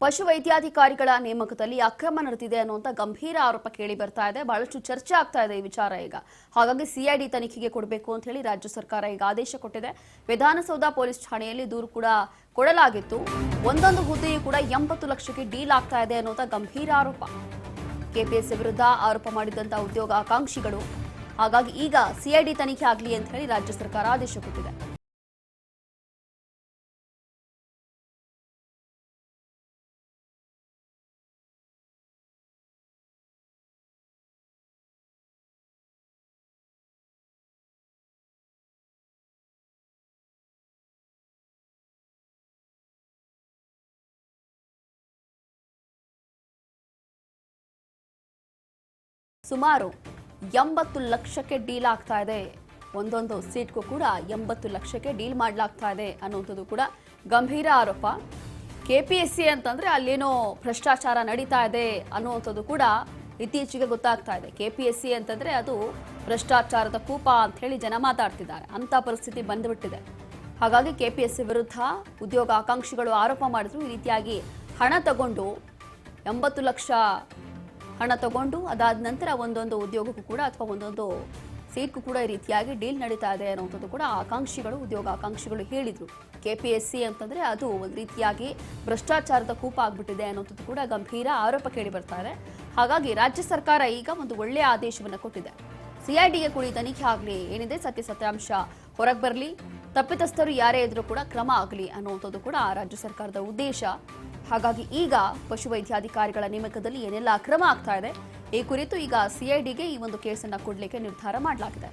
ಪಶುವೈದ್ಯಾಧಿಕಾರಿಗಳ ನೇಮಕದಲ್ಲಿ ಅಕ್ರಮ ನಡೆದಿದೆ ಅನ್ನುವಂತ ಗಂಭೀರ ಆರೋಪ ಕೇಳಿ ಬರ್ತಾ ಇದೆ. ಬಹಳಷ್ಟು ಚರ್ಚೆ ಆಗ್ತಾ ಇದೆ ಈ ವಿಚಾರ ಈಗ. ಹಾಗಾಗಿ ಸಿಐಡಿ ತನಿಖೆಗೆ ಕೊಡಬೇಕು ಅಂತ ಹೇಳಿ ರಾಜ್ಯ ಸರ್ಕಾರ ಈಗ ಆದೇಶ ಕೊಟ್ಟಿದೆ. ವಿಧಾನಸೌಧ ಪೊಲೀಸ್ ಠಾಣೆಯಲ್ಲಿ ದೂರು ಕೂಡ ಕೊಡಲಾಗಿತ್ತು. ಒಂದೊಂದು ಹುದ್ದೆಯೂ ಕೂಡ 80 ಲಕ್ಷಕ್ಕೆ ಡೀಲ್ ಆಗ್ತಾ ಇದೆ ಅನ್ನುವಂತ ಗಂಭೀರ ಆರೋಪ. ಕೆಪಿಎಸ್ಸಿ ವಿರುದ್ಧ ಆರೋಪ ಮಾಡಿದಂತ ಉದ್ಯೋಗ ಆಕಾಂಕ್ಷಿಗಳು. ಹಾಗಾಗಿ ಈಗ ಸಿಐಡಿ ತನಿಖೆ ಆಗಲಿ ಅಂತ ಹೇಳಿ ರಾಜ್ಯ ಸರ್ಕಾರ ಆದೇಶ ಕೊಟ್ಟಿದೆ. ಸುಮಾರು 80 ಲಕ್ಷಕ್ಕೆ ಡೀಲ್ ಆಗ್ತಾ ಇದೆ. ಒಂದೊಂದು ಸೀಟ್ಗೂ ಕೂಡ 80 ಲಕ್ಷಕ್ಕೆ ಡೀಲ್ ಮಾಡಲಾಗ್ತಾ ಇದೆ ಅನ್ನುವಂಥದ್ದು ಕೂಡ ಗಂಭೀರ ಆರೋಪ. ಕೆಪಿಎಸ್ಸಿ ಅಂತಂದ್ರೆ ಅಲ್ಲೇನೋ ಭ್ರಷ್ಟಾಚಾರ ನಡೀತಾ ಇದೆ ಅನ್ನುವಂಥದ್ದು ಕೂಡ ಇತ್ತೀಚೆಗೆ ಗೊತ್ತಾಗ್ತಾ ಇದೆ. ಕೆಪಿಎಸ್ಸಿ ಅಂತಂದ್ರೆ ಅದು ಭ್ರಷ್ಟಾಚಾರದ ಕೂಪ ಅಂತ ಹೇಳಿ ಜನ ಮಾತಾಡ್ತಿದ್ದಾರೆ. ಅಂತ ಪರಿಸ್ಥಿತಿ ಬಂದುಬಿಟ್ಟಿದೆ. ಹಾಗಾಗಿ ಕೆಪಿಎಸ್ಸಿ ವಿರುದ್ಧ ಉದ್ಯೋಗ ಆಕಾಂಕ್ಷಿಗಳು ಆರೋಪ ಮಾಡಿದ್ರು. ಈ ರೀತಿಯಾಗಿ ಹಣ ತಗೊಂಡು 80 ಲಕ್ಷ ಹಣ ತಗೊಂಡು ಅದಾದ ನಂತರ ಒಂದೊಂದು ಉದ್ಯೋಗಕ್ಕೂ ಕೂಡ ಅಥವಾ ಒಂದೊಂದು ಸೀಟ್ಗೂ ಕೂಡ ಈ ರೀತಿಯಾಗಿ ಡೀಲ್ ನಡೀತಾ ಇದೆ ಅನ್ನುವಂಥದ್ದು ಕೂಡ ಆಕಾಂಕ್ಷಿಗಳು ಉದ್ಯೋಗ ಆಕಾಂಕ್ಷಿಗಳು ಹೇಳಿದ್ರು. ಕೆಪಿಎಸ್ಸಿ ಅಂತಂದ್ರೆ ಅದು ಒಂದು ರೀತಿಯಾಗಿ ಭ್ರಷ್ಟಾಚಾರದ ಕೂಪ ಆಗ್ಬಿಟ್ಟಿದೆ ಅನ್ನುವಂಥದ್ದು ಕೂಡ ಗಂಭೀರ ಆರೋಪ ಕೇಳಿ ಬರ್ತಾ ಇದೆ. ಹಾಗಾಗಿ ರಾಜ್ಯ ಸರ್ಕಾರ ಈಗ ಒಂದು ಒಳ್ಳೆಯ ಆದೇಶವನ್ನು ಕೊಟ್ಟಿದೆ. ಸಿಐಡಿಗೆ ಕೂಡ ತನಿಖೆ ಆಗಲಿ, ಏನಿದೆ ಸತ್ಯಾಂಶ ಹೊರಗೆ ಬರಲಿ, ತಪ್ಪಿತಸ್ಥರು ಯಾರೇ ಇದ್ರೂ ಕೂಡ ಕ್ರಮ ಆಗಲಿ ಅನ್ನುವಂಥದ್ದು ಕೂಡ ರಾಜ್ಯ ಸರ್ಕಾರದ ಉದ್ದೇಶ. ಹಾಗಾಗಿ ಈಗ ಪಶುವೈದ್ಯಾಧಿಕಾರಿಗಳ ನೇಮಕದಲ್ಲಿ ಏನೆಲ್ಲ ಅಕ್ರಮ ಆಗ್ತಾ ಇದೆ ಈ ಕುರಿತು ಈಗ ಸಿಐಡಿಗೆ ಈ ಒಂದು ಕೇಸನ್ನು ಕೊಡಲಿಕ್ಕೆ ನಿರ್ಧಾರ ಮಾಡಲಾಗಿದೆ.